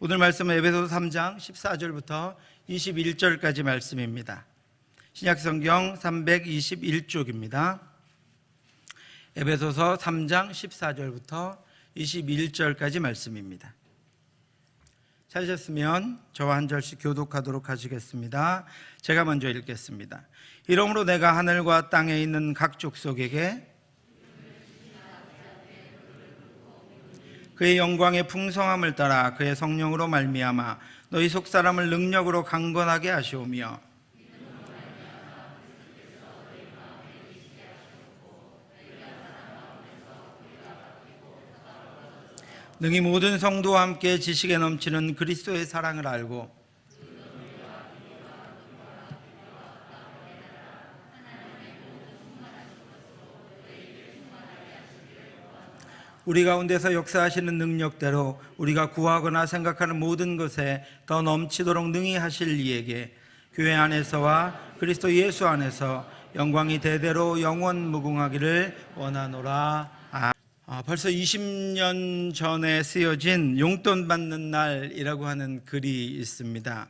오늘 말씀은 에베소서 3장 14절부터 21절까지 말씀입니다. 신약성경 321쪽입니다. 에베소서 3장 14절부터 21절까지 말씀입니다. 찾으셨으면 저와 한 절씩 교독하도록 하시겠습니다. 제가 먼저 읽겠습니다. 이러므로 내가 하늘과 땅에 있는 각 족속에게 그의 영광의 풍성함을 따라 그의 성령으로 말미암아 너희 속사람을 능력으로 강건하게 하시오며 능히 모든 성도와 함께 지식에 넘치는 그리스도의 사랑을 알고 우리 가운데서 역사하시는 능력대로 우리가 구하거나 생각하는 모든 것에 더 넘치도록 능히 하실 이에게 교회 안에서와 그리스도 예수 안에서 영광이 대대로 영원 무궁하기를 원하노라. 벌써 20년 전에 쓰여진 용돈 받는 날이라고 하는 글이 있습니다.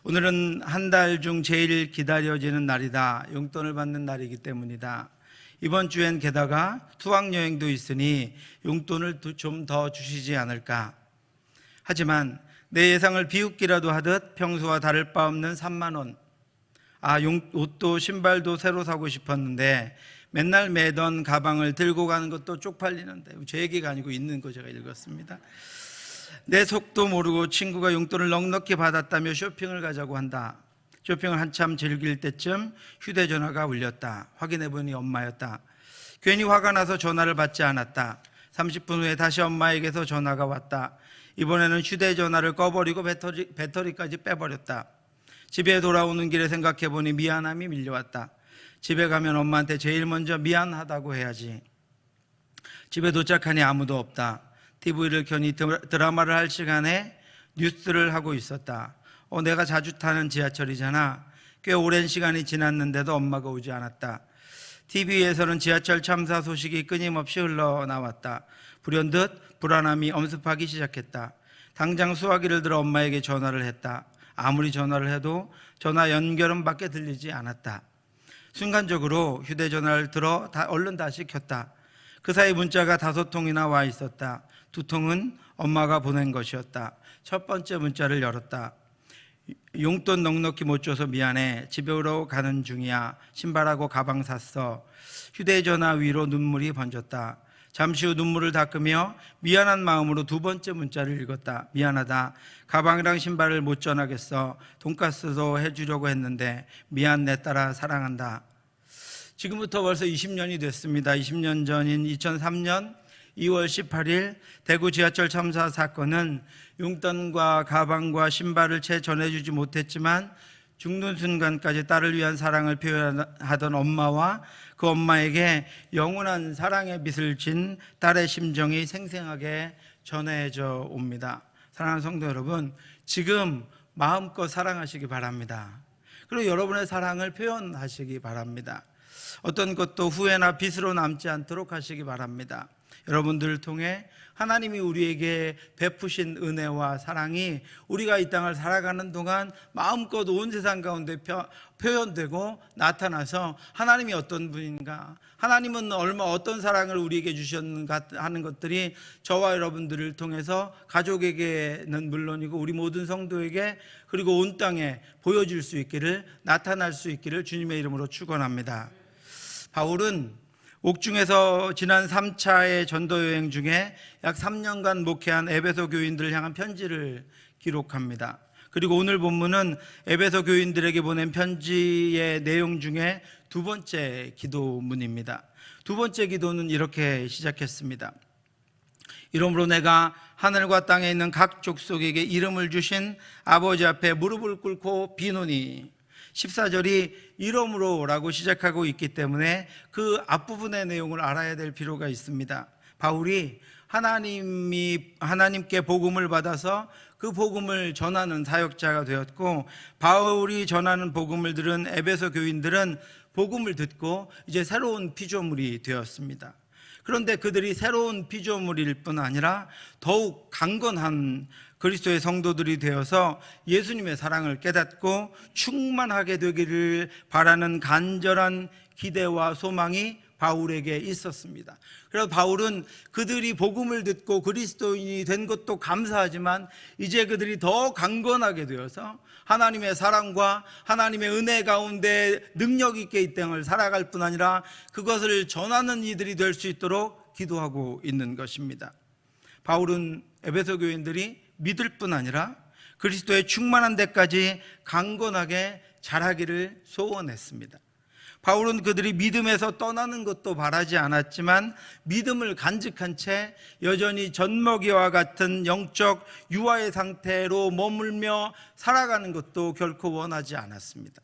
오늘은 한 달 중 제일 기다려지는 날이다. 용돈을 받는 날이기 때문이다. 이번 주엔 게다가 수학여행도 있으니 용돈을 좀 더 주시지 않을까. 하지만 내 예상을 비웃기라도 하듯 평소와 다를 바 없는 3만 원. 옷도 신발도 새로 사고 싶었는데 맨날 매던 가방을 들고 가는 것도 쪽팔리는데, 제 얘기가 아니고 있는 거 제가 읽었습니다. 내 속도 모르고 친구가 용돈을 넉넉히 받았다며 쇼핑을 가자고 한다. 쇼핑을 한참 즐길 때쯤 휴대전화가 울렸다. 확인해보니 엄마였다. 괜히 화가 나서 전화를 받지 않았다. 30분 후에 다시 엄마에게서 전화가 왔다. 이번에는 휴대전화를 꺼버리고 배터리까지 빼버렸다. 집에 돌아오는 길에 생각해보니 미안함이 밀려왔다. 집에 가면 엄마한테 제일 먼저 미안하다고 해야지. 집에 도착하니 아무도 없다. TV를 켜니 드라마를 할 시간에 뉴스를 하고 있었다. 내가 자주 타는 지하철이잖아. 꽤 오랜 시간이 지났는데도 엄마가 오지 않았다. TV에서는 지하철 참사 소식이 끊임없이 흘러나왔다. 불현듯 불안함이 엄습하기 시작했다. 당장 수화기를 들어 엄마에게 전화를 했다. 아무리 전화를 해도 전화 연결음 밖에 들리지 않았다. 순간적으로 휴대전화를 들어 얼른 다시 켰다. 그 사이 문자가 5통이나 와 있었다. 2통은 엄마가 보낸 것이었다. 첫 번째 문자를 열었다. 용돈 넉넉히 못 줘서 미안해. 집에 오러 가는 중이야. 신발하고 가방 샀어. 휴대전화 위로 눈물이 번졌다. 잠시 후 눈물을 닦으며 미안한 마음으로 2번째 문자를 읽었다. 미안하다. 가방이랑 신발을 못 전하겠어. 돈가스도 해주려고 했는데 미안. 내 딸아 사랑한다. 지금부터 벌써 20년이 됐습니다. 20년 전인 2003년 2월 18일 대구 지하철 참사 사건은 용돈과 가방과 신발을 채 전해주지 못했지만 죽는 순간까지 딸을 위한 사랑을 표현하던 엄마와 그 엄마에게 영원한 사랑의 빛을 진 딸의 심정이 생생하게 전해져 옵니다. 사랑하는 성도 여러분, 지금 마음껏 사랑하시기 바랍니다. 그리고 여러분의 사랑을 표현하시기 바랍니다. 어떤 것도 후회나 빚으로 남지 않도록 하시기 바랍니다. 여러분들을 통해 하나님이 우리에게 베푸신 은혜와 사랑이 우리가 이 땅을 살아가는 동안 마음껏 온 세상 가운데 표현되고 나타나서 하나님이 어떤 분인가, 하나님은 어떤 사랑을 우리에게 주셨는가 하는 것들이 저와 여러분들을 통해서 가족에게는 물론이고 우리 모든 성도에게 그리고 온 땅에 보여줄 수 있기를, 나타날 수 있기를 주님의 이름으로 축원합니다. 바울은 옥중에서 지난 3차의 전도여행 중에 약 3년간 목회한 에베소 교인들을 향한 편지를 기록합니다. 그리고 오늘 본문은 에베소 교인들에게 보낸 편지의 내용 중에 2번째 기도문입니다. 2번째 기도는 이렇게 시작했습니다. 이러므로 내가 하늘과 땅에 있는 각 족속에게 이름을 주신 아버지 앞에 무릎을 꿇고 비노니, 14절이 이러므로 라고 시작하고 있기 때문에 그 앞부분의 내용을 알아야 될 필요가 있습니다. 바울이 하나님께 복음을 받아서 그 복음을 전하는 사역자가 되었고, 바울이 전하는 복음을 들은 에베소 교인들은 복음을 듣고 이제 새로운 피조물이 되었습니다. 그런데 그들이 새로운 피조물일 뿐 아니라 더욱 강건한 그리스도의 성도들이 되어서 예수님의 사랑을 깨닫고 충만하게 되기를 바라는 간절한 기대와 소망이 바울에게 있었습니다. 그래서 바울은 그들이 복음을 듣고 그리스도인이 된 것도 감사하지만 이제 그들이 더 강건하게 되어서 하나님의 사랑과 하나님의 은혜 가운데 능력 있게 이 땅을 살아갈 뿐 아니라 그것을 전하는 이들이 될 수 있도록 기도하고 있는 것입니다. 바울은 에베소 교인들이 믿을 뿐 아니라 그리스도의 충만한 데까지 강건하게 자라기를 소원했습니다. 바울은 그들이 믿음에서 떠나는 것도 바라지 않았지만 믿음을 간직한 채 여전히 젖먹이와 같은 영적 유아의 상태로 머물며 살아가는 것도 결코 원하지 않았습니다.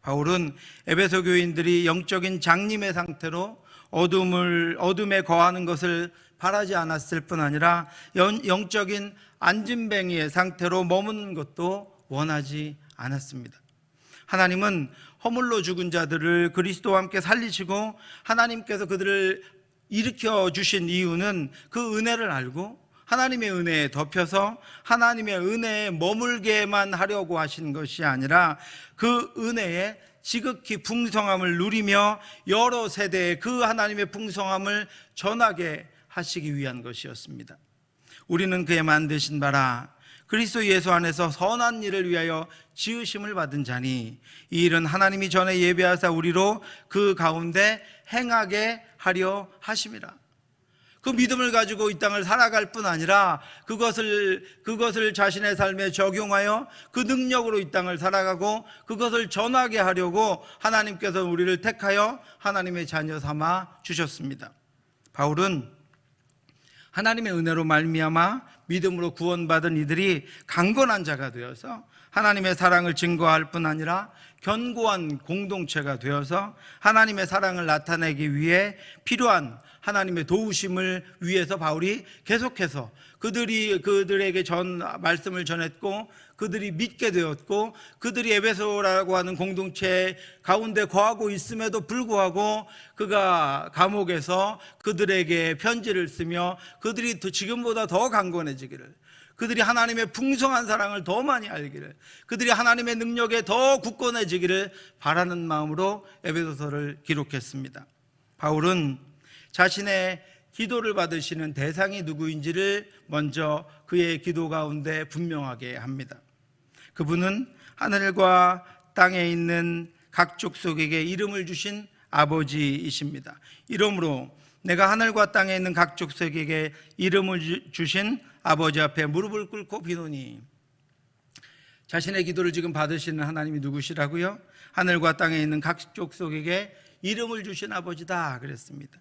바울은 에베소 교인들이 영적인 장님의 상태로 어둠에 거하는 것을 바라지 않았을 뿐 아니라 영적인 안진뱅이의 상태로 머무는 것도 원하지 않았습니다. 하나님은 허물로 죽은 자들을 그리스도와 함께 살리시고 하나님께서 그들을 일으켜 주신 이유는 그 은혜를 알고 하나님의 은혜에 덮여서 하나님의 은혜에 머물게만 하려고 하신 것이 아니라 그 은혜에 지극히 풍성함을 누리며 여러 세대에 그 하나님의 풍성함을 전하게 하시기 위한 것이었습니다. 우리는 그의 만드신 바라 그리스도 예수 안에서 선한 일을 위하여 지으심을 받은 자니 이 일은 하나님이 전에 예비하사 우리로 그 가운데 행하게 하려 하심이라. 그 믿음을 가지고 이 땅을 살아갈 뿐 아니라 그것을 자신의 삶에 적용하여 그 능력으로 이 땅을 살아가고 그것을 전하게 하려고 하나님께서 우리를 택하여 하나님의 자녀 삼아 주셨습니다. 바울은 하나님의 은혜로 말미암아 믿음으로 구원받은 이들이 강건한 자가 되어서 하나님의 사랑을 증거할 뿐 아니라 견고한 공동체가 되어서 하나님의 사랑을 나타내기 위해 필요한 하나님의 도우심을 위해서 바울이 계속해서 그들에게 말씀을 전했고 그들이 믿게 되었고 그들이 에베소라고 하는 공동체 가운데 거하고 있음에도 불구하고 그가 감옥에서 그들에게 편지를 쓰며 그들이 지금보다 더 강건해지기를, 그들이 하나님의 풍성한 사랑을 더 많이 알기를, 그들이 하나님의 능력에 더 굳건해지기를 바라는 마음으로 에베소서를 기록했습니다. 바울은 자신의 기도를 받으시는 대상이 누구인지를 먼저 그의 기도 가운데 분명하게 합니다. 그분은 하늘과 땅에 있는 각 족속에게 이름을 주신 아버지이십니다. 이러므로 내가 하늘과 땅에 있는 각 족속에게 이름을 주신 아버지 앞에 무릎을 꿇고 비노니. 자신의 기도를 지금 받으시는 하나님이 누구시라고요? 하늘과 땅에 있는 각 족속에게 이름을 주신 아버지다 그랬습니다.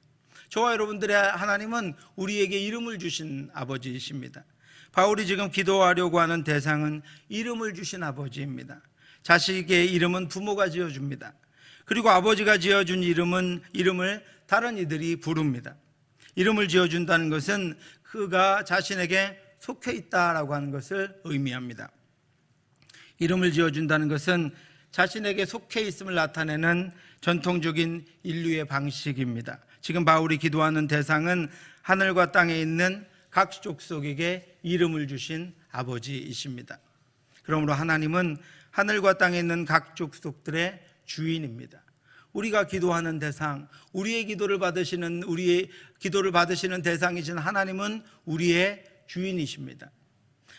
저와 여러분들의 하나님은 우리에게 이름을 주신 아버지이십니다. 바울이 지금 기도하려고 하는 대상은 이름을 주신 아버지입니다. 자식의 이름은 부모가 지어줍니다. 그리고 아버지가 지어준 이름을 다른 이들이 부릅니다. 이름을 지어준다는 것은 그가 자신에게 속해 있다라고 하는 것을 의미합니다. 이름을 지어준다는 것은 자신에게 속해 있음을 나타내는 전통적인 인류의 방식입니다. 지금 바울이 기도하는 대상은 하늘과 땅에 있는 각 족속에게 이름을 주신 아버지이십니다. 그러므로 하나님은 하늘과 땅에 있는 각 족속들의 주인입니다. 우리가 기도하는 대상, 우리의 기도를 받으시는 대상이신 하나님은 우리의 주인이십니다.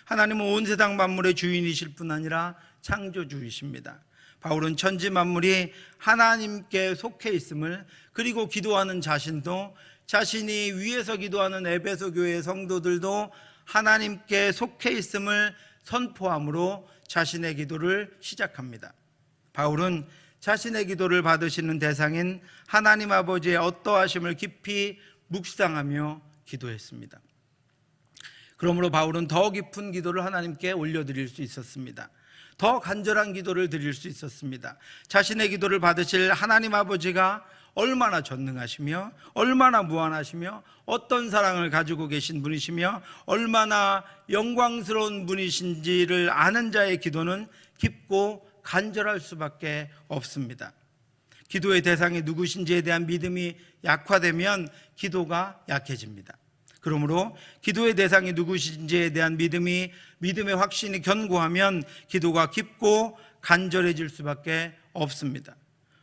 하나님은 온 세상 만물의 주인이실 뿐 아니라 창조주이십니다. 바울은 천지 만물이 하나님께 속해 있음을, 그리고 기도하는 자신도, 자신이 위에서 기도하는 에베소 교회 성도들도 하나님께 속해 있음을 선포함으로 자신의 기도를 시작합니다. 바울은 자신의 기도를 받으시는 대상인 하나님 아버지의 어떠하심을 깊이 묵상하며 기도했습니다. 그러므로 바울은 더 깊은 기도를 하나님께 올려드릴 수 있었습니다. 더 간절한 기도를 드릴 수 있었습니다. 자신의 기도를 받으실 하나님 아버지가 얼마나 전능하시며 얼마나 무한하시며 어떤 사랑을 가지고 계신 분이시며 얼마나 영광스러운 분이신지를 아는 자의 기도는 깊고 간절할 수밖에 없습니다. 기도의 대상이 누구신지에 대한 믿음이 약화되면 기도가 약해집니다. 그러므로 기도의 대상이 누구신지에 대한 믿음의 확신이 견고하면 기도가 깊고 간절해질 수밖에 없습니다.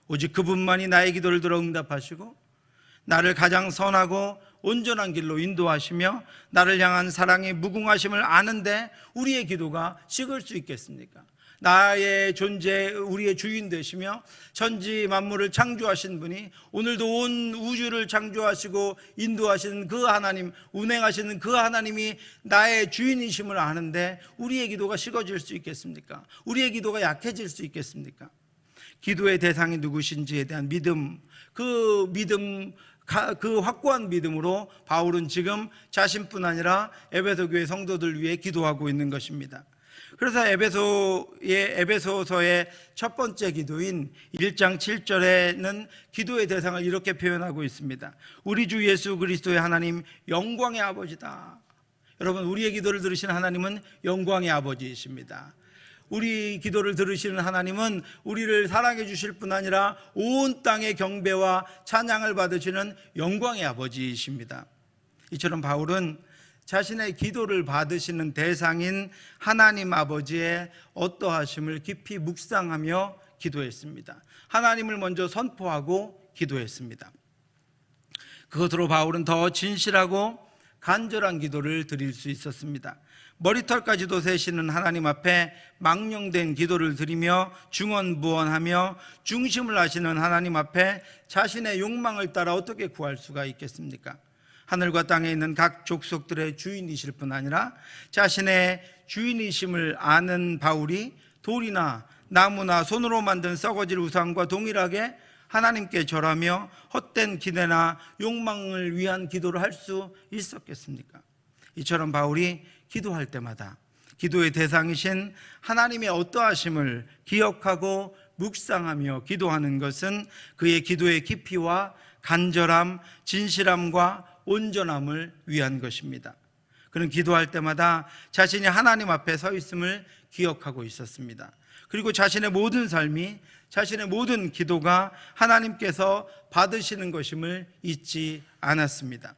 오직 그분만이 나의 기도를 들어 응답하시고 나를 가장 선하고 온전한 길로 인도하시며 나를 향한 사랑의 무궁하심을 아는데 우리의 기도가 식을 수 있겠습니까? 나의 존재, 우리의 주인 되시며 천지 만물을 창조하신 분이 오늘도 온 우주를 창조하시고 인도하시는 그 하나님, 운행하시는 그 하나님이 나의 주인이심을 아는데 우리의 기도가 식어질 수 있겠습니까? 우리의 기도가 약해질 수 있겠습니까? 기도의 대상이 누구신지에 대한 믿음, 그 확고한 믿음으로 바울은 지금 자신뿐 아니라 에베소 교회 성도들 위해 기도하고 있는 것입니다. 그래서 에베소서의 첫 번째 기도인 1장 7절에는 기도의 대상을 이렇게 표현하고 있습니다. 우리 주 예수 그리스도의 하나님 영광의 아버지다. 여러분, 우리의 기도를 들으시는 하나님은 영광의 아버지이십니다. 우리 기도를 들으시는 하나님은 우리를 사랑해 주실 뿐 아니라 온 땅의 경배와 찬양을 받으시는 영광의 아버지이십니다. 이처럼 바울은 자신의 기도를 받으시는 대상인 하나님 아버지의 어떠하심을 깊이 묵상하며 기도했습니다. 하나님을 먼저 선포하고 기도했습니다. 그것으로 바울은 더 진실하고 간절한 기도를 드릴 수 있었습니다. 머리털까지도 세시는 하나님 앞에 망령된 기도를 드리며 중언부언하며 중심을 아시는 하나님 앞에 자신의 욕망을 따라 어떻게 구할 수가 있겠습니까? 하늘과 땅에 있는 각 족속들의 주인이실 뿐 아니라 자신의 주인이심을 아는 바울이 돌이나 나무나 손으로 만든 썩어질 우상과 동일하게 하나님께 절하며 헛된 기대나 욕망을 위한 기도를 할 수 있었겠습니까? 이처럼 바울이 기도할 때마다 기도의 대상이신 하나님의 어떠하심을 기억하고 묵상하며 기도하는 것은 그의 기도의 깊이와 간절함, 진실함과 온전함을 위한 것입니다. 그는 기도할 때마다 자신이 하나님 앞에 서 있음을 기억하고 있었습니다. 그리고 자신의 모든 삶이, 자신의 모든 기도가 하나님께서 받으시는 것임을 잊지 않았습니다.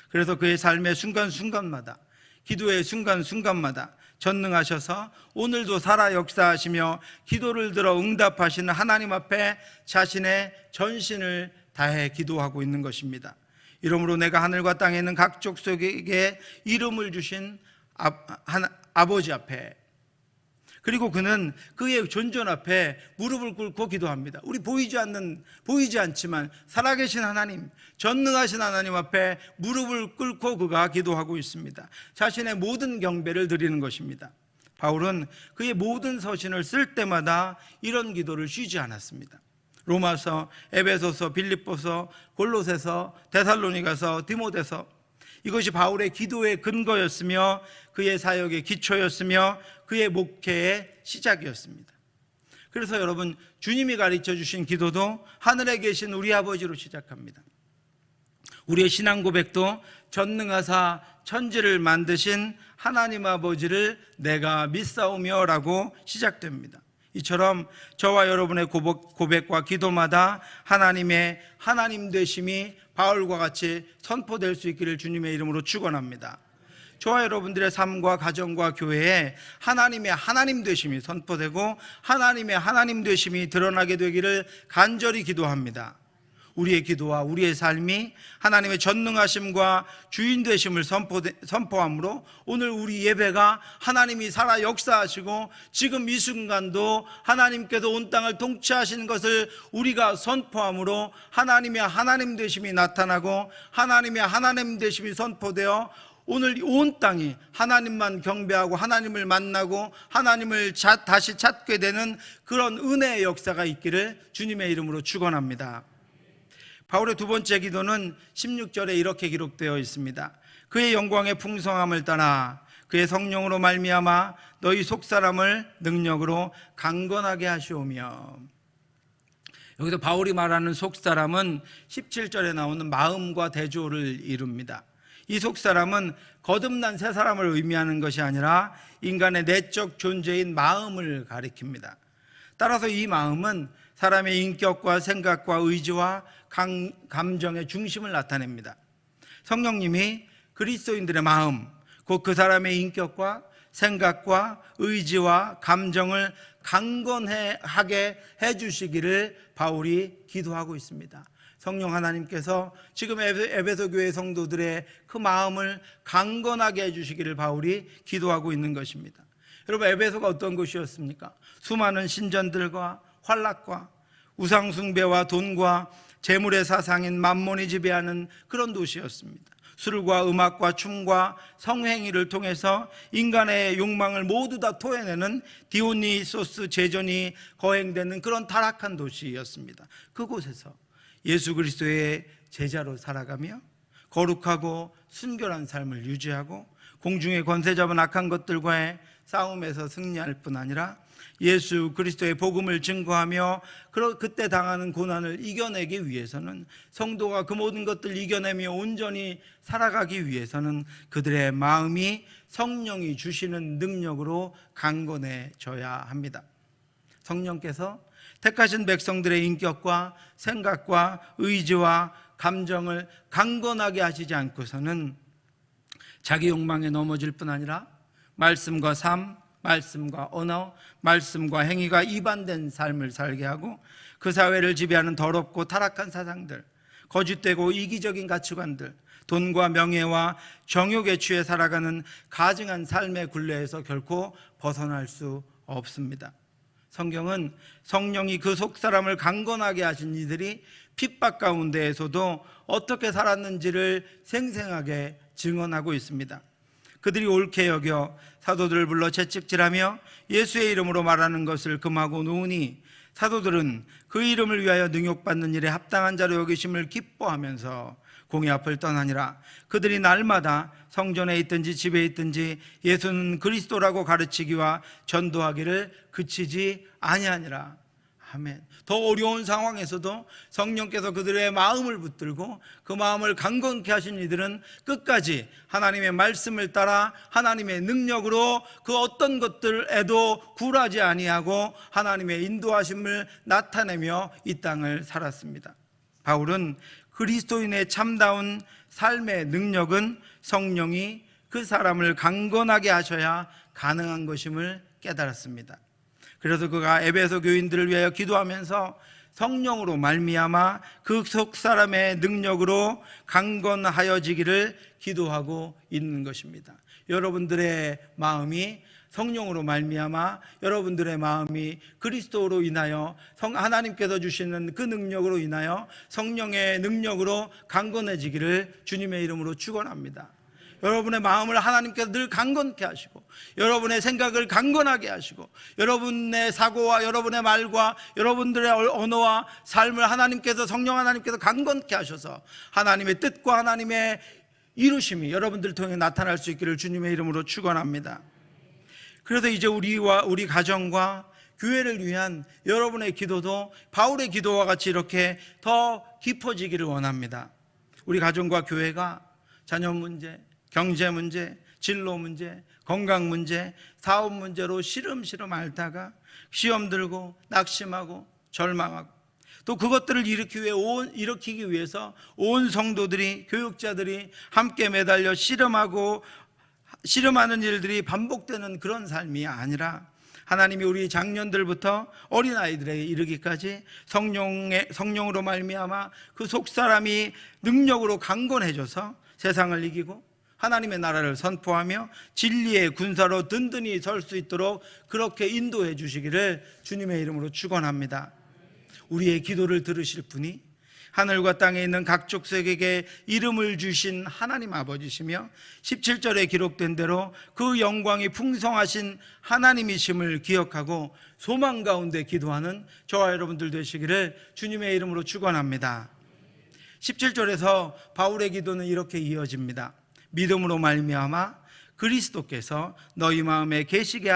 그래서 그의 삶의 순간순간마다, 기도의 순간순간마다 전능하셔서 오늘도 살아 역사하시며 기도를 들어 응답하시는 하나님 앞에 자신의 전신을 다해 기도하고 있는 것입니다. 이러므로 내가 하늘과 땅에 있는 각 족속에게 이름을 주신 아버지 앞에, 그리고 그는 그의 존전 앞에 무릎을 꿇고 기도합니다. 우리 보이지 않지만 살아계신 하나님, 전능하신 하나님 앞에 무릎을 꿇고 그가 기도하고 있습니다. 자신의 모든 경배를 드리는 것입니다. 바울은 그의 모든 서신을 쓸 때마다 이런 기도를 쉬지 않았습니다. 로마서, 에베소서, 빌립보서, 골로새서, 데살로니가서, 디모데서, 이것이 바울의 기도의 근거였으며 그의 사역의 기초였으며 그의 목회의 시작이었습니다. 그래서 여러분, 주님이 가르쳐 주신 기도도 하늘에 계신 우리 아버지로 시작합니다. 우리의 신앙 고백도 전능하사 천지를 만드신 하나님 아버지를 내가 믿사오며 라고 시작됩니다. 이처럼 저와 여러분의 고백과 기도마다 하나님의 하나님 되심이 바울과 같이 선포될 수 있기를 주님의 이름으로 축원합니다. 저와 여러분들의 삶과 가정과 교회에 하나님의 하나님 되심이 선포되고 하나님의 하나님 되심이 드러나게 되기를 간절히 기도합니다. 우리의 기도와 우리의 삶이 하나님의 전능하심과 주인 되심을 선포함으로 오늘 우리 예배가 하나님이 살아 역사하시고 지금 이 순간도 하나님께서 온 땅을 통치하시는 것을 우리가 선포함으로 하나님의 하나님 되심이 나타나고 하나님의 하나님 되심이 선포되어 오늘 온 땅이 하나님만 경배하고 하나님을 만나고 하나님을 다시 찾게 되는 그런 은혜의 역사가 있기를 주님의 이름으로 축원합니다. 바울의 두 번째 기도는 16절에 이렇게 기록되어 있습니다. 그의 영광의 풍성함을 따라 그의 성령으로 말미암아 너희 속사람을 능력으로 강건하게 하시오며. 여기서 바울이 말하는 속사람은 17절에 나오는 마음과 대조를 이룹니다. 이 속사람은 거듭난 새 사람을 의미하는 것이 아니라 인간의 내적 존재인 마음을 가리킵니다. 따라서 이 마음은 사람의 인격과 생각과 의지와 감정의 중심을 나타냅니다. 성령님이 그리스도인들의 마음, 곧 그 사람의 인격과 생각과 의지와 감정을 강건하게 해주시기를 바울이 기도하고 있습니다. 성령 하나님께서 지금 에베소 교회 성도들의 그 마음을 강건하게 해주시기를 바울이 기도하고 있는 것입니다. 여러분, 에베소가 어떤 곳이었습니까? 수많은 신전들과 환락과 우상숭배와 돈과 재물의 사상인 만몬이 지배하는 그런 도시였습니다. 술과 음악과 춤과 성행위를 통해서 인간의 욕망을 모두 다 토해내는 디오니소스 제전이 거행되는 그런 타락한 도시였습니다. 그곳에서 예수 그리스도의 제자로 살아가며 거룩하고 순결한 삶을 유지하고 공중의 권세 잡은 악한 것들과의 싸움에서 승리할 뿐 아니라 예수 그리스도의 복음을 증거하며 그때 당하는 고난을 이겨내기 위해서는, 성도가 그 모든 것들을 이겨내며 온전히 살아가기 위해서는 그들의 마음이 성령이 주시는 능력으로 강건해져야 합니다. 성령께서 택하신 백성들의 인격과 생각과 의지와 감정을 강건하게 하시지 않고서는 자기 욕망에 넘어질 뿐 아니라 말씀과 삶, 말씀과 언어, 말씀과 행위가 이반된 삶을 살게 하고 그 사회를 지배하는 더럽고 타락한 사상들, 거짓되고 이기적인 가치관들, 돈과 명예와 정욕에 취해 살아가는 가증한 삶의 굴레에서 결코 벗어날 수 없습니다. 성경은 성령이 그 속사람을 강건하게 하신 이들이 핍박 가운데에서도 어떻게 살았는지를 생생하게 증언하고 있습니다. 그들이 옳게 여겨 사도들을 불러 채찍질하며 예수의 이름으로 말하는 것을 금하고 놓으니 사도들은 그 이름을 위하여 능욕받는 일에 합당한 자로 여기심을 기뻐하면서 공의 앞을 떠나니라. 그들이 날마다 성전에 있든지 집에 있든지 예수는 그리스도라고 가르치기와 전도하기를 그치지 아니하니라. 아멘. 더 어려운 상황에서도 성령께서 그들의 마음을 붙들고 그 마음을 강건케 하신 이들은 끝까지 하나님의 말씀을 따라 하나님의 능력으로 그 어떤 것들에도 굴하지 아니하고 하나님의 인도하심을 나타내며 이 땅을 살았습니다. 바울은 그리스도인의 참다운 삶의 능력은 성령이 그 사람을 강건하게 하셔야 가능한 것임을 깨달았습니다. 그래서 그가 에베소 교인들을 위하여 기도하면서 성령으로 말미암아 그 속사람의 능력으로 강건하여지기를 기도하고 있는 것입니다. 여러분들의 마음이 성령으로 말미암아 여러분들의 마음이 그리스도로 인하여 하나님께서 주시는 그 능력으로 인하여 성령의 능력으로 강건해지기를 주님의 이름으로 축원합니다. 여러분의 마음을 하나님께서 늘 강건케 하시고 여러분의 생각을 강건하게 하시고 여러분의 사고와 여러분의 말과 여러분들의 언어와 삶을 하나님께서, 성령 하나님께서 강건케 하셔서 하나님의 뜻과 하나님의 이루심이 여러분들 통해 나타날 수 있기를 주님의 이름으로 축원합니다. 그래서 이제 우리 가정과 교회를 위한 여러분의 기도도 바울의 기도와 같이 이렇게 더 깊어지기를 원합니다. 우리 가정과 교회가 자녀 문제, 경제 문제, 진로 문제, 건강 문제, 사업 문제로 시름시름 앓다가 시험 들고 낙심하고 절망하고 또 그것들을 일으키기 위해서 온 성도들이, 교육자들이 함께 매달려 씨름하는 일들이 반복되는 그런 삶이 아니라 하나님이 우리 장년들부터 어린아이들에게 이르기까지 성령으로 말미암아 그 속사람이 능력으로 강건해져서 세상을 이기고 하나님의 나라를 선포하며 진리의 군사로 든든히 설 수 있도록 그렇게 인도해 주시기를 주님의 이름으로 축원합니다. 우리의 기도를 들으실 분이 하늘과 땅에 있는 각 족속에게 이름을 주신 하나님 아버지시며 17절에 기록된 대로 그 영광이 풍성하신 하나님이심을 기억하고 소망 가운데 기도하는 저와 여러분들 되시기를 주님의 이름으로 축원합니다. 17절에서 바울의 기도는 이렇게 이어집니다. 믿음으로 말미암아 그리스도께서 너희 마음에 계시게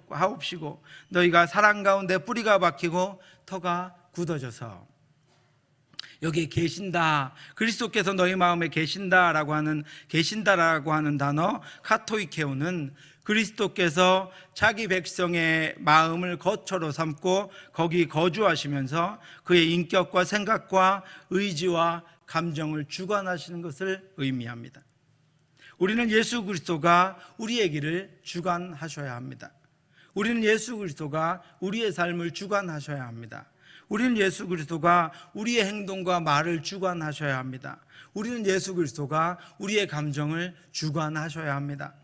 하옵시고 너희가 사랑 가운데 뿌리가 박히고 터가 굳어져서. 여기에 계신다, 그리스도께서 너희 마음에 계신다라고 하는 단어 카토이케오는 그리스도께서 자기 백성의 마음을 거처로 삼고 거기 거주하시면서 그의 인격과 생각과 의지와 감정을 주관하시는 것을 의미합니다. 우리는 예수 그리스도가 우리의 길을 주관하셔야 합니다. 우리는 예수 그리스도가 우리의 삶을 주관하셔야 합니다. 우리는 예수 그리스도가 우리의 행동과 말을 주관하셔야 합니다. 우리는 예수 그리스도가 우리의 감정을 주관하셔야 합니다.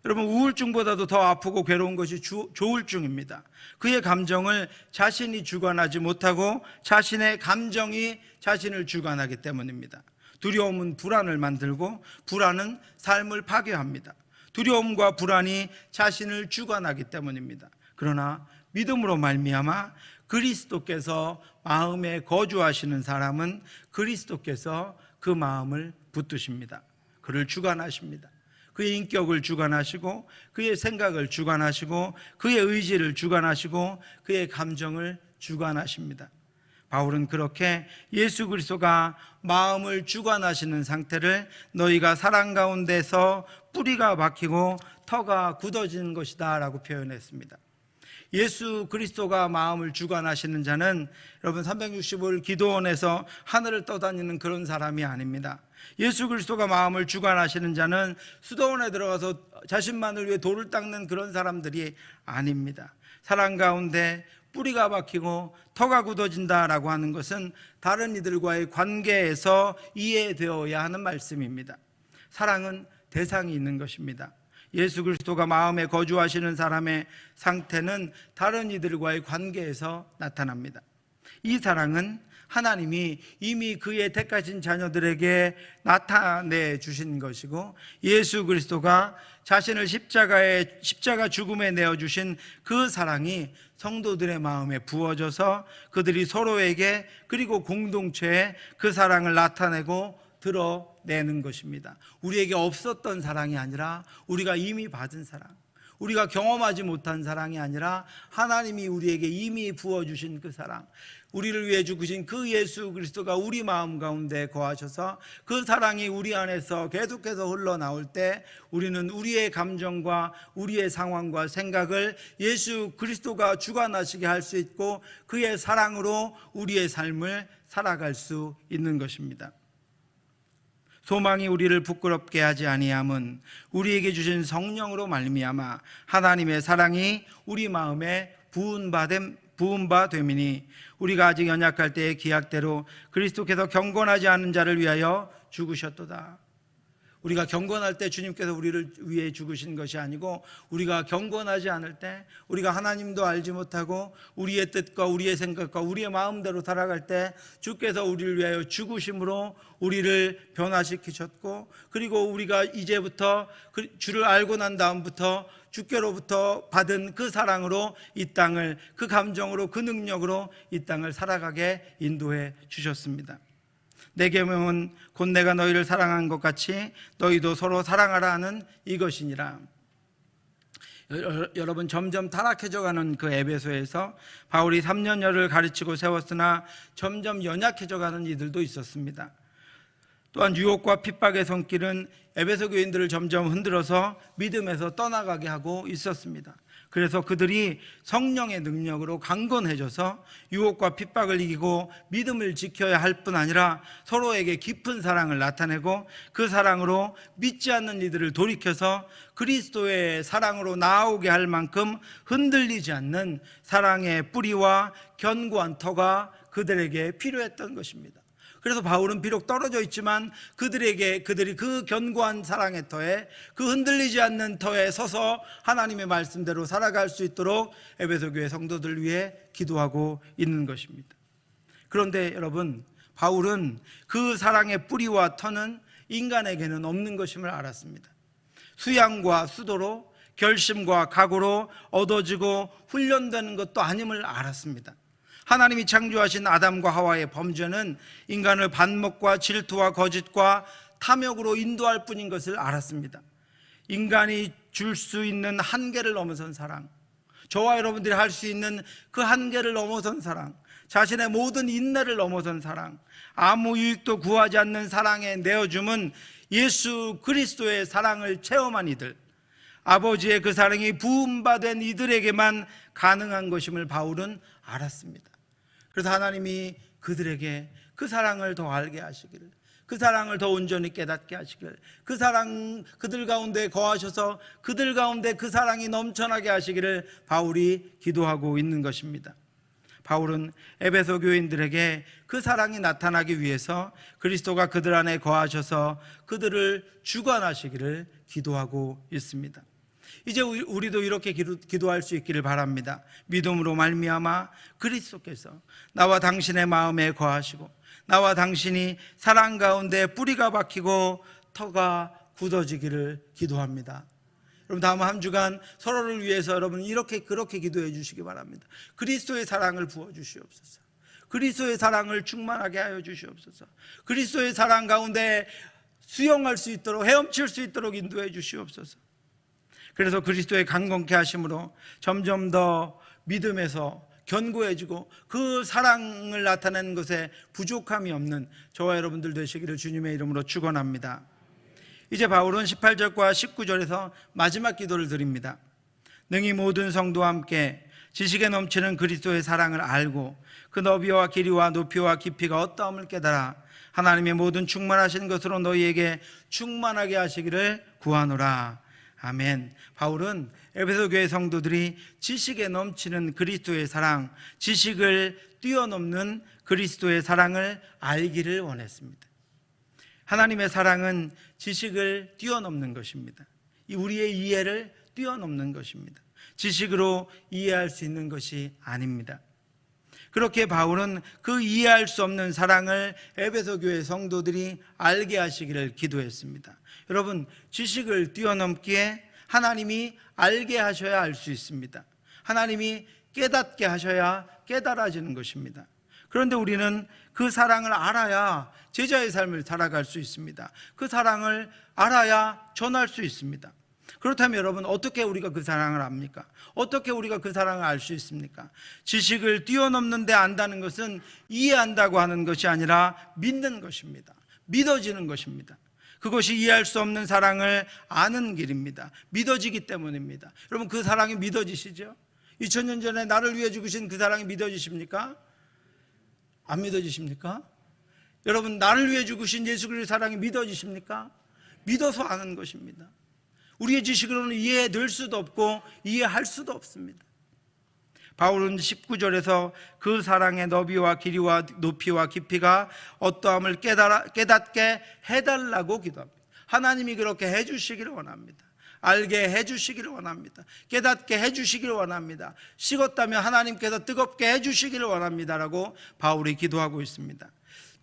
여러분, 우울증보다도 더 아프고 괴로운 것이 조울증입니다. 그의 감정을 자신이 주관하지 못하고 자신의 감정이 자신을 주관하기 때문입니다. 두려움은 불안을 만들고 불안은 삶을 파괴합니다. 두려움과 불안이 자신을 주관하기 때문입니다. 그러나 믿음으로 말미암아 그리스도께서 마음에 거주하시는 사람은 그리스도께서 그 마음을 붙드십니다. 그를 주관하십니다. 그의 인격을 주관하시고 그의 생각을 주관하시고 그의 의지를 주관하시고 그의 감정을 주관하십니다. 바울은 그렇게 예수 그리스도가 마음을 주관하시는 상태를 너희가 사랑 가운데서 뿌리가 박히고 터가 굳어지는 것이다 라고 표현했습니다. 예수 그리스도가 마음을 주관하시는 자는 여러분 365일 기도원에서 하늘을 떠다니는 그런 사람이 아닙니다. 예수 그리스도가 마음을 주관하시는 자는 수도원에 들어가서 자신만을 위해 돌을 닦는 그런 사람들이 아닙니다. 사랑 가운데 뿌리가 박히고 터가 굳어진다라고 하는 것은 다른 이들과의 관계에서 이해되어야 하는 말씀입니다. 사랑은 대상이 있는 것입니다. 예수 그리스도가 마음에 거주하시는 사람의 상태는 다른 이들과의 관계에서 나타납니다. 이 사랑은 하나님이 이미 그의 택하신 자녀들에게 나타내 주신 것이고 예수 그리스도가 자신을 십자가 죽음에 내어주신 그 사랑이 성도들의 마음에 부어져서 그들이 서로에게 그리고 공동체에 그 사랑을 나타내고 드러내는 것입니다. 우리에게 없었던 사랑이 아니라 우리가 이미 받은 사랑, 우리가 경험하지 못한 사랑이 아니라 하나님이 우리에게 이미 부어주신 그 사랑, 우리를 위해 죽으신 그 예수 그리스도가 우리 마음 가운데 거하셔서 그 사랑이 우리 안에서 계속해서 흘러나올 때 우리는 우리의 감정과 우리의 상황과 생각을 예수 그리스도가 주관하시게 할 수 있고 그의 사랑으로 우리의 삶을 살아갈 수 있는 것입니다. 소망이 우리를 부끄럽게 하지 아니함은 우리에게 주신 성령으로 말미암아 하나님의 사랑이 우리 마음에 부은 바 됨이니 우리가 아직 연약할 때의 기약대로 그리스도께서 경건하지 않은 자를 위하여 죽으셨도다. 우리가 경건할 때 주님께서 우리를 위해 죽으신 것이 아니고 우리가 경건하지 않을 때, 우리가 하나님도 알지 못하고 우리의 뜻과 우리의 생각과 우리의 마음대로 살아갈 때 주께서 우리를 위하여 죽으심으로 우리를 변화시키셨고, 그리고 우리가 이제부터 주를 알고 난 다음부터 주께로부터 받은 그 사랑으로 이 땅을, 그 감정으로, 그 능력으로 이 땅을 살아가게 인도해 주셨습니다. 내 계명은 곧 내가 너희를 사랑한 것 같이 너희도 서로 사랑하라 하는 이것이니라. 여러분, 점점 타락해져가는 그 에베소에서 바울이 3년여를 가르치고 세웠으나 점점 연약해져가는 이들도 있었습니다. 또한 유혹과 핍박의 손길은 에베소 교인들을 점점 흔들어서 믿음에서 떠나가게 하고 있었습니다. 그래서 그들이 성령의 능력으로 강건해져서 유혹과 핍박을 이기고 믿음을 지켜야 할 뿐 아니라 서로에게 깊은 사랑을 나타내고 그 사랑으로 믿지 않는 이들을 돌이켜서 그리스도의 사랑으로 나아오게 할 만큼 흔들리지 않는 사랑의 뿌리와 견고한 터가 그들에게 필요했던 것입니다. 그래서 바울은 비록 떨어져 있지만 그들이 그 견고한 사랑의 터에, 그 흔들리지 않는 터에 서서 하나님의 말씀대로 살아갈 수 있도록 에베소 교회 성도들 위해 기도하고 있는 것입니다. 그런데 여러분, 바울은 그 사랑의 뿌리와 터는 인간에게는 없는 것임을 알았습니다. 수양과 수도로, 결심과 각오로 얻어지고 훈련되는 것도 아님을 알았습니다. 하나님이 창조하신 아담과 하와의 범죄는 인간을 반목과 질투와 거짓과 탐욕으로 인도할 뿐인 것을 알았습니다. 인간이 줄 수 있는 한계를 넘어선 사랑, 저와 여러분들이 할 수 있는 그 한계를 넘어선 사랑, 자신의 모든 인내를 넘어선 사랑, 아무 유익도 구하지 않는 사랑의 내어줌은 예수 그리스도의 사랑을 체험한 이들, 아버지의 그 사랑이 부음받은 이들에게만 가능한 것임을 바울은 알았습니다. 그래서 하나님이 그들에게 그 사랑을 더 알게 하시기를, 그 사랑을 더 온전히 깨닫게 하시기를, 그 사랑 그들 가운데 거하셔서 그들 가운데 그 사랑이 넘쳐나게 하시기를 바울이 기도하고 있는 것입니다. 바울은 에베소 교인들에게 그 사랑이 나타나기 위해서 그리스도가 그들 안에 거하셔서 그들을 주관하시기를 기도하고 있습니다. 이제 우리도 이렇게 기도할 수 있기를 바랍니다. 믿음으로 말미암아 그리스도께서 나와 당신의 마음에 거하시고 나와 당신이 사랑 가운데 뿌리가 박히고 터가 굳어지기를 기도합니다. 여러분, 다음 한 주간 서로를 위해서 여러분 그렇게 기도해 주시기 바랍니다. 그리스도의 사랑을 부어 주시옵소서. 그리스도의 사랑을 충만하게 하여 주시옵소서. 그리스도의 사랑 가운데 수용할 수 있도록, 헤엄칠 수 있도록 인도해 주시옵소서. 그래서 그리스도의 강건케 하심으로 점점 더 믿음에서 견고해지고 그 사랑을 나타내는 것에 부족함이 없는 저와 여러분들 되시기를 주님의 이름으로 축원합니다. 이제 바울은 18절과 19절에서 마지막 기도를 드립니다. 능히 모든 성도와 함께 지식에 넘치는 그리스도의 사랑을 알고 그 너비와 길이와 높이와 깊이가 어떠함을 깨달아 하나님의 모든 충만하신 것으로 너희에게 충만하게 하시기를 구하노라. 아멘. 바울은 에베소 교회 성도들이 지식에 넘치는 그리스도의 사랑, 지식을 뛰어넘는 그리스도의 사랑을 알기를 원했습니다. 하나님의 사랑은 지식을 뛰어넘는 것입니다. 우리의 이해를 뛰어넘는 것입니다. 지식으로 이해할 수 있는 것이 아닙니다. 그렇게 바울은 그 이해할 수 없는 사랑을 에베소 교회 성도들이 알게 하시기를 기도했습니다. 여러분, 지식을 뛰어넘기에 하나님이 알게 하셔야 알 수 있습니다. 하나님이 깨닫게 하셔야 깨달아지는 것입니다. 그런데 우리는 그 사랑을 알아야 제자의 삶을 살아갈 수 있습니다. 그 사랑을 알아야 전할 수 있습니다. 그렇다면 여러분, 어떻게 우리가 그 사랑을 압니까? 어떻게 우리가 그 사랑을 알 수 있습니까? 지식을 뛰어넘는데 안다는 것은 이해한다고 하는 것이 아니라 믿는 것입니다. 믿어지는 것입니다. 그것이 이해할 수 없는 사랑을 아는 길입니다. 믿어지기 때문입니다. 여러분, 그 사랑이 믿어지시죠? 2000년 전에 나를 위해 죽으신 그 사랑이 믿어지십니까? 안 믿어지십니까? 여러분, 나를 위해 죽으신 예수 그리스도의 사랑이 믿어지십니까? 믿어서 아는 것입니다. 우리의 지식으로는 이해될 수도 없고 이해할 수도 없습니다. 바울은 19절에서 그 사랑의 너비와 길이와 높이와 깊이가 어떠함을 깨닫게 해달라고 기도합니다. 하나님이 그렇게 해주시기를 원합니다. 알게 해주시기를 원합니다. 깨닫게 해주시기를 원합니다. 식었다면 하나님께서 뜨겁게 해주시기를 원합니다라고 바울이 기도하고 있습니다.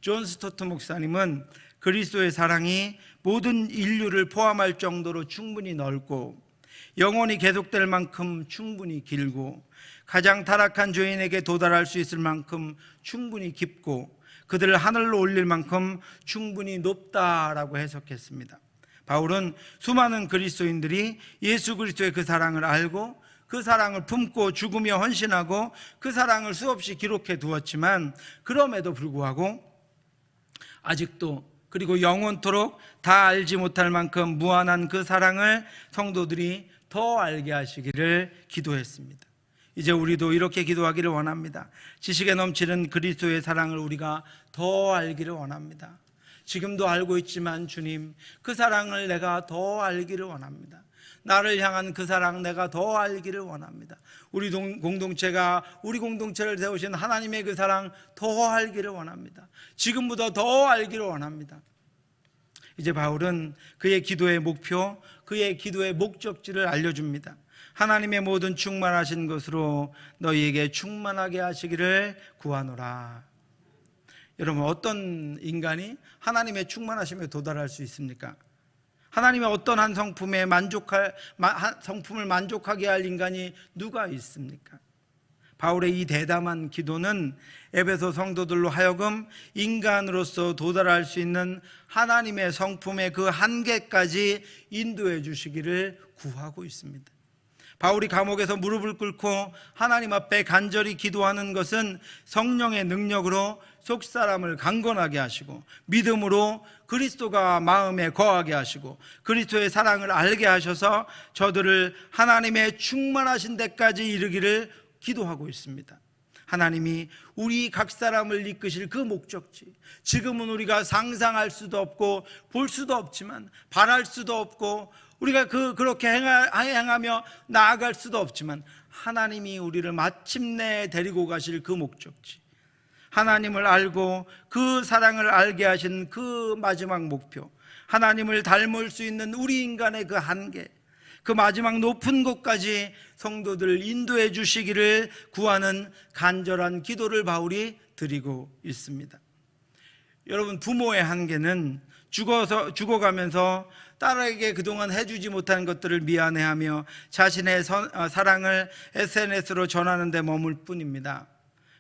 존 스토트 목사님은 그리스도의 사랑이 모든 인류를 포함할 정도로 충분히 넓고 영원히 계속될 만큼 충분히 길고 가장 타락한 죄인에게 도달할 수 있을 만큼 충분히 깊고 그들을 하늘로 올릴 만큼 충분히 높다라고 해석했습니다. 바울은 수많은 그리스도인들이 예수 그리스도의 그 사랑을 알고 그 사랑을 품고 죽으며 헌신하고 그 사랑을 수없이 기록해 두었지만 그럼에도 불구하고 아직도 그리고 영원토록 다 알지 못할 만큼 무한한 그 사랑을 성도들이 더 알게 하시기를 기도했습니다. 이제 우리도 이렇게 기도하기를 원합니다. 지식에 넘치는 그리스도의 사랑을 우리가 더 알기를 원합니다. 지금도 알고 있지만 주님, 그 사랑을 내가 더 알기를 원합니다. 나를 향한 그 사랑 내가 더 알기를 원합니다. 우리 공동체가 우리 공동체를 세우신 하나님의 그 사랑 더 알기를 원합니다. 지금보다 더 알기를 원합니다. 이제 바울은 그의 기도의 목표, 그의 기도의 목적지를 알려줍니다. 하나님의 모든 충만하신 것으로 너희에게 충만하게 하시기를 구하노라. 여러분, 어떤 인간이 하나님의 충만하심에 도달할 수 있습니까? 하나님의 어떤 한 성품을 만족하게 할 인간이 누가 있습니까? 바울의 이 대담한 기도는 에베소 성도들로 하여금 인간으로서 도달할 수 있는 하나님의 성품의 그 한계까지 인도해 주시기를 구하고 있습니다. 바울이 감옥에서 무릎을 꿇고 하나님 앞에 간절히 기도하는 것은 성령의 능력으로 속사람을 강건하게 하시고 믿음으로 그리스도가 마음에 거하게 하시고 그리스도의 사랑을 알게 하셔서 저들을 하나님의 충만하신 데까지 이르기를 기도하고 있습니다. 하나님이 우리 각 사람을 이끄실 그 목적지, 지금은 우리가 상상할 수도 없고 볼 수도 없지만, 바랄 수도 없고 우리가 그렇게 행하며 나아갈 수도 없지만, 하나님이 우리를 마침내 데리고 가실 그 목적지, 하나님을 알고 그 사랑을 알게 하신 그 마지막 목표, 하나님을 닮을 수 있는 우리 인간의 그 한계, 그 마지막 높은 곳까지 성도들을 인도해 주시기를 구하는 간절한 기도를 바울이 드리고 있습니다. 여러분, 부모의 한계는 죽어가면서 딸에게 그동안 해주지 못한 것들을 미안해하며 자신의 사랑을 SNS로 전하는 데 머물 뿐입니다.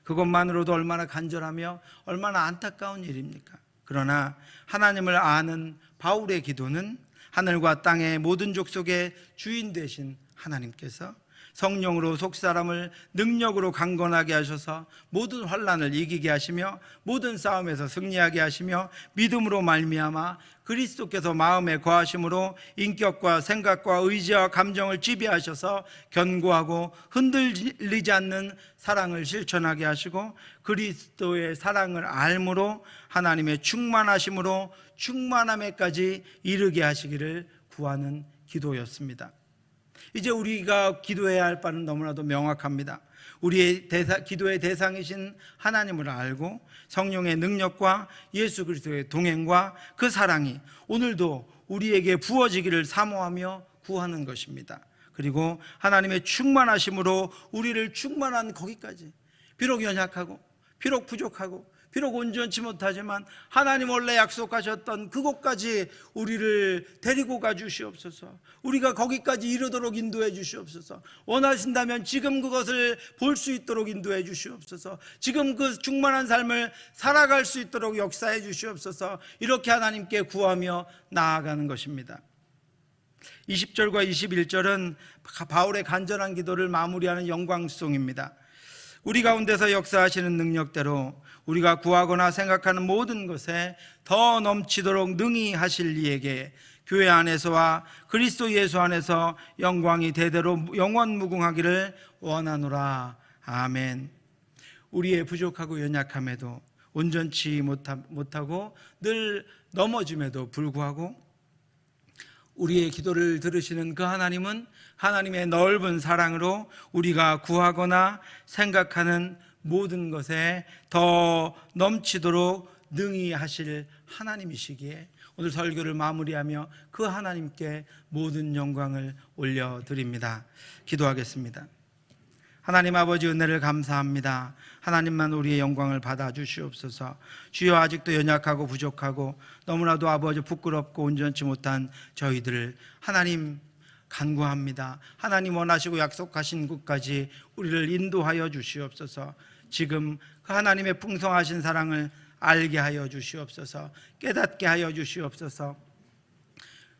그것만으로도 얼마나 간절하며 얼마나 안타까운 일입니까? 그러나 하나님을 아는 바울의 기도는 하늘과 땅의 모든 족속의 주인 되신 하나님께서 성령으로 속사람을 능력으로 강건하게 하셔서 모든 환난을 이기게 하시며 모든 싸움에서 승리하게 하시며 믿음으로 말미암아 그리스도께서 마음에 거하심으로 인격과 생각과 의지와 감정을 지배하셔서 견고하고 흔들리지 않는 사랑을 실천하게 하시고 그리스도의 사랑을 알므로 하나님의 충만하심으로 충만함에까지 이르게 하시기를 구하는 기도였습니다. 이제 우리가 기도해야 할 바는 너무나도 명확합니다. 우리의 기도의 대상이신 하나님을 알고 성령의 능력과 예수 그리스도의 동행과 그 사랑이 오늘도 우리에게 부어지기를 사모하며 구하는 것입니다. 그리고 하나님의 충만하심으로 우리를 충만한 거기까지, 비록 연약하고 비록 부족하고 비록 온전치 못하지만 하나님 원래 약속하셨던 그곳까지 우리를 데리고 가 주시옵소서. 우리가 거기까지 이르도록 인도해 주시옵소서. 원하신다면 지금 그것을 볼 수 있도록 인도해 주시옵소서. 지금 그 충만한 삶을 살아갈 수 있도록 역사해 주시옵소서. 이렇게 하나님께 구하며 나아가는 것입니다. 20절과 21절은 바울의 간절한 기도를 마무리하는 영광송입니다. 우리 가운데서 역사하시는 능력대로 우리가 구하거나 생각하는 모든 것에 더 넘치도록 능히 하실 이에게 교회 안에서와 그리스도 예수 안에서 영광이 대대로 영원무궁하기를 원하노라. 아멘. 우리의 부족하고 연약함에도 온전치 못하고 늘 넘어짐에도 불구하고 우리의 기도를 들으시는 그 하나님은 하나님의 넓은 사랑으로 우리가 구하거나 생각하는 모든 것에 더 넘치도록 능히 하실 하나님이시기에 오늘 설교를 마무리하며 그 하나님께 모든 영광을 올려드립니다. 기도하겠습니다. 하나님 아버지, 은혜를 감사합니다. 하나님만 우리의 영광을 받아주시옵소서. 주여, 아직도 연약하고 부족하고 너무나도 아버지 부끄럽고 온전치 못한 저희들을 하나님 간구합니다. 하나님 원하시고 약속하신 곳까지 우리를 인도하여 주시옵소서. 지금 그 하나님의 풍성하신 사랑을 알게 하여 주시옵소서. 깨닫게 하여 주시옵소서.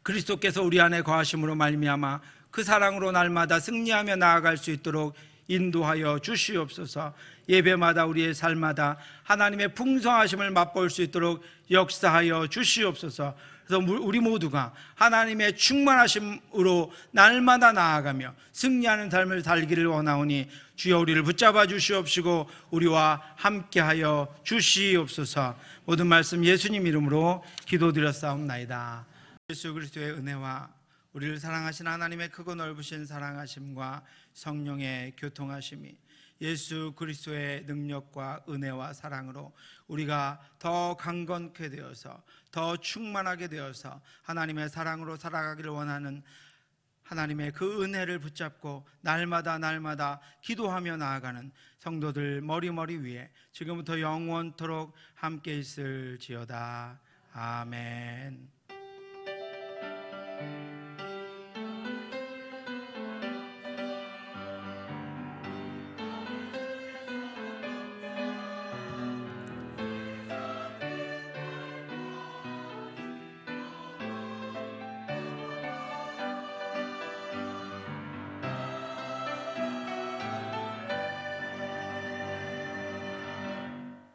그리스도께서 우리 안에 거하심으로 말미암아 그 사랑으로 날마다 승리하며 나아갈 수 있도록 인도하여 주시옵소서. 예배마다 우리의 삶마다 하나님의 풍성하심을 맛볼 수 있도록 역사하여 주시옵소서. 그래서 우리 모두가 하나님의 충만하심으로 날마다 나아가며 승리하는 삶을 살기를 원하오니 주여, 우리를 붙잡아 주시옵시고 우리와 함께하여 주시옵소서. 모든 말씀 예수님 이름으로 기도드렸사옵나이다. 예수 그리스도의 은혜와 우리를 사랑하신 하나님의 크고 넓으신 사랑하심과 성령의 교통하심이 예수 그리스도의 능력과 은혜와 사랑으로 우리가 더 강건케 되어서 더 충만하게 되어서 하나님의 사랑으로 살아가기를 원하는 하나님의 그 은혜를 붙잡고 날마다 기도하며 나아가는 성도들 머리머리 위에 지금부터 영원토록 함께 있을지어다. 아멘.